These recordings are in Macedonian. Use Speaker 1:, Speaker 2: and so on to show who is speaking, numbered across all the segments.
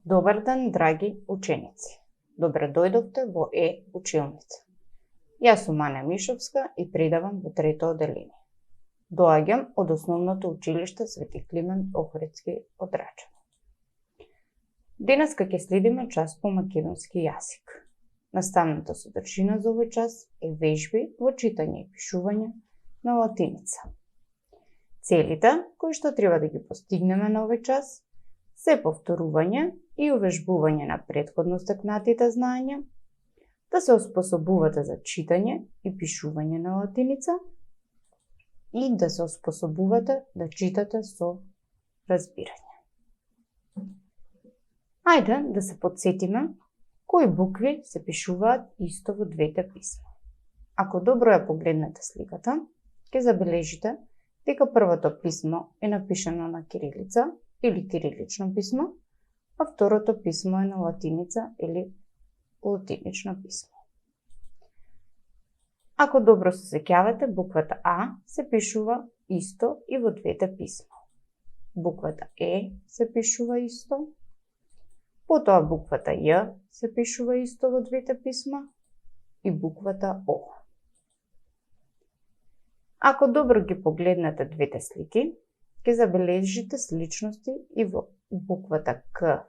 Speaker 1: Добар ден, драги ученици! Добре дојдовте во училница. Јас сум Ана Мишовска и предавам во трето оделение. Доаѓам од Основното училиште Свети Климент Охридски од Рачани. Денеска ќе следиме час по македонски јазик. Наставната содржина за овој час е вежби во читање и пишување на латиница. Целите кои што треба да ги постигнеме на овој час се повторување и увежбување на претходно стекнатите знаења, да се оспособувате за читање и пишување на латиница и да се оспособувате да читате со разбирање. Ајде да се потсетиме кои букви се пишуваат исто во двете писма. Ако добро ја погледнете сликата, ќе забележите дека првото писмо е напишано на кирилица или кирилично писмо, а второто писмо е на латиница или латинично писмо. Ако добро се сеќавате, буквата А се пишува исто и во двете писма. Буквата Е се пишува исто, потоа буквата Ј се пишува исто во двете писма и буквата О. Ако добро ги погледнете двете слики, ќе забележите сличности и во буквата К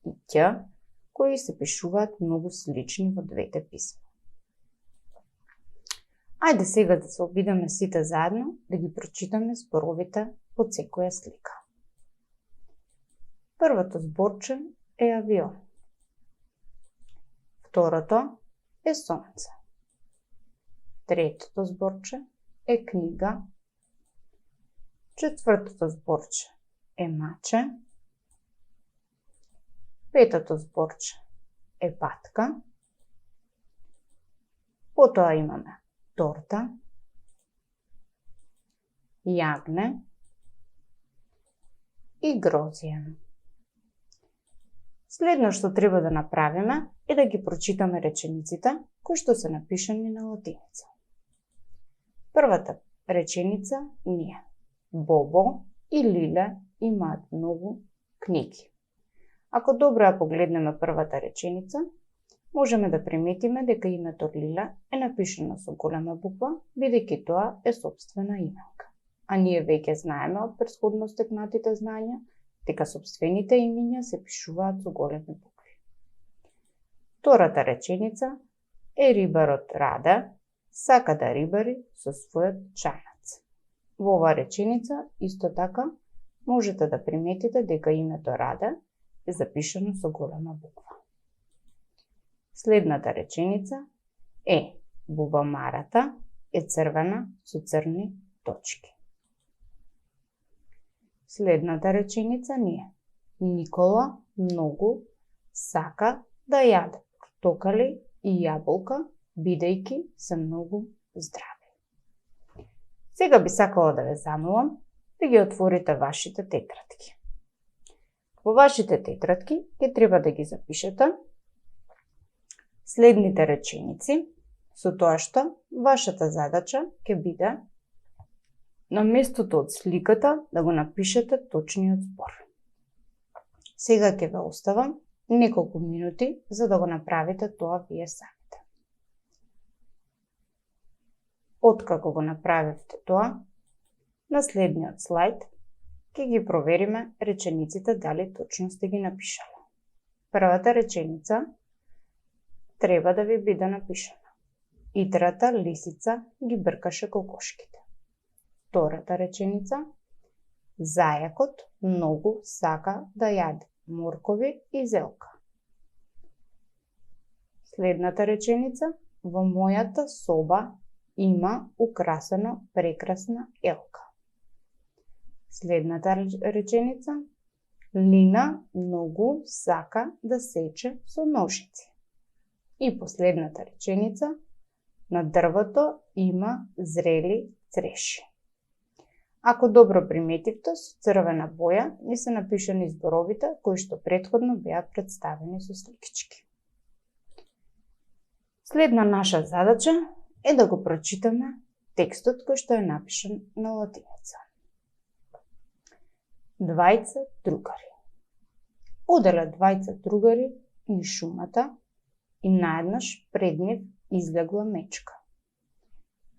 Speaker 1: и Ќ, кои се пишуваат многу слични во двете писма. Ајде сега да се обидеме сите заедно да ги прочитаме зборовите под секоја слика. Првото зборче е авион. Второто е сонце. Третото зборче е книга. Четвртото зборче е маче. Петото зборче е патка. Потоа имаме торта, јагне и грозија. Следно што треба да направиме е да ги прочитаме речениците кои што се напишани на латиница. Првата реченица ни е: Бобо и Лиле имаат многу книги. Ако добро ја погледнеме првата реченица, можеме да приметиме дека името Лиле е напишано со голема буква, бидејќи тоа е сопствена именка. А ние веќе знаеме од претходно стекнатите знаења дека сопствените имиња се пишуваат со големи букви. Втората реченица е: рибарот Раде сака да рибари со својот чанац. Во оваа реченица исто така можете да приметите дека името Раде е запишано со голема буква. Следната реченица е: бубамарата е црвена со црни точки. Следната реченица ни е: Никола многу сака да јаде портокали и јаболка, бидејќи се многу здрави. Сега би сакала да ве замолам да ги отворите вашите тетрадки. Во вашите тетрадки ќе треба да ги запишете следните реченици, со тоа што вашата задача ќе биде на местото од сликата да го напишете точниот збор. Сега ќе ве оставам неколку минути за да го направите тоа вие самите. Откако го направивте тоа, на следниот слайд ќе ги провериме речениците дали точно сте ги напишале. Првата реченица треба да ви биде напишана: Итрата лисица ги бркаше кокошките. Втората реченица: зајакот многу сака да јаде моркови и зелка. Следната реченица: во мојата соба има украсено прекрасна елка. Следната реченица: Лина многу сака да сече со ножици. И последната реченица: на дрвото има зрели цреши. Ако добро приметивте, со црвена боја ни се напишани зборовите кои што претходно беа представени со сликички. Следна наша задача е да го прочитаме текстот кој што е напишан на латиница. Двајца другари. оделе двајца другари низ шумата и наеднаш пред нив излегла мечка.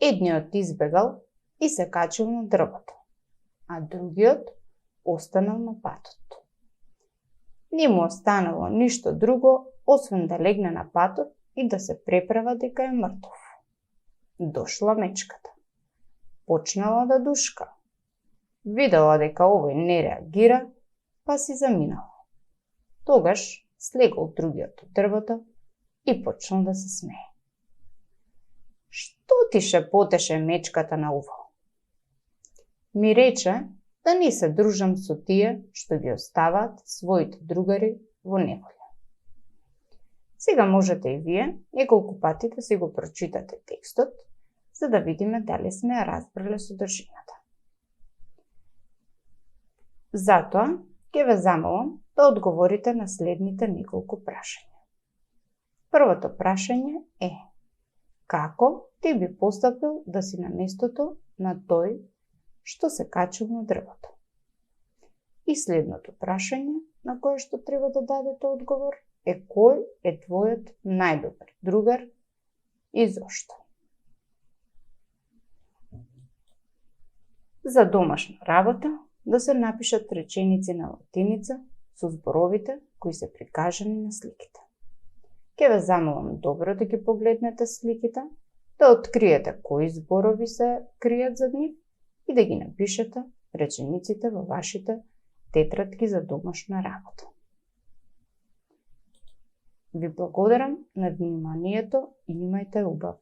Speaker 1: Едниот избегал и се качил на дрвото, а другиот останал на патот. Не му останало ништо друго, освен да легне на патот и да се преправа дека е мртов. Дошла мечката. Почнала да душка. Видела дека овој не реагира, па си заминала. Тогаш слегол другиот од дрвото и почнал да се смее. Што ти шепотеше мечката на уво? Ми рече да не се дружам со тие што ги оставаат своите другари во неволја. Сега можете и вие неколку пати да си го прочитате текстот, за да видиме дали сме ја разбрале содржината. Затоа ќе ве замолам да одговорите на следните неколку прашања. Првото прашање е: како ти би постапил да си на местото на тој што се качил на дрвото? И следното прашање на кое што треба да дадете одговор е: кој е твојот најдобар другар и зошто? За домашна работа да се напишат реченици на латиница со зборовите кои се прикажани на сликите. Ќе ве замолам добро да ги погледнете сликите, да откриете кои зборови се кријат зад нив и да ги напишете речениците во вашите тетрадки за домашна работа. Ви благодарам на вниманието и имајте убав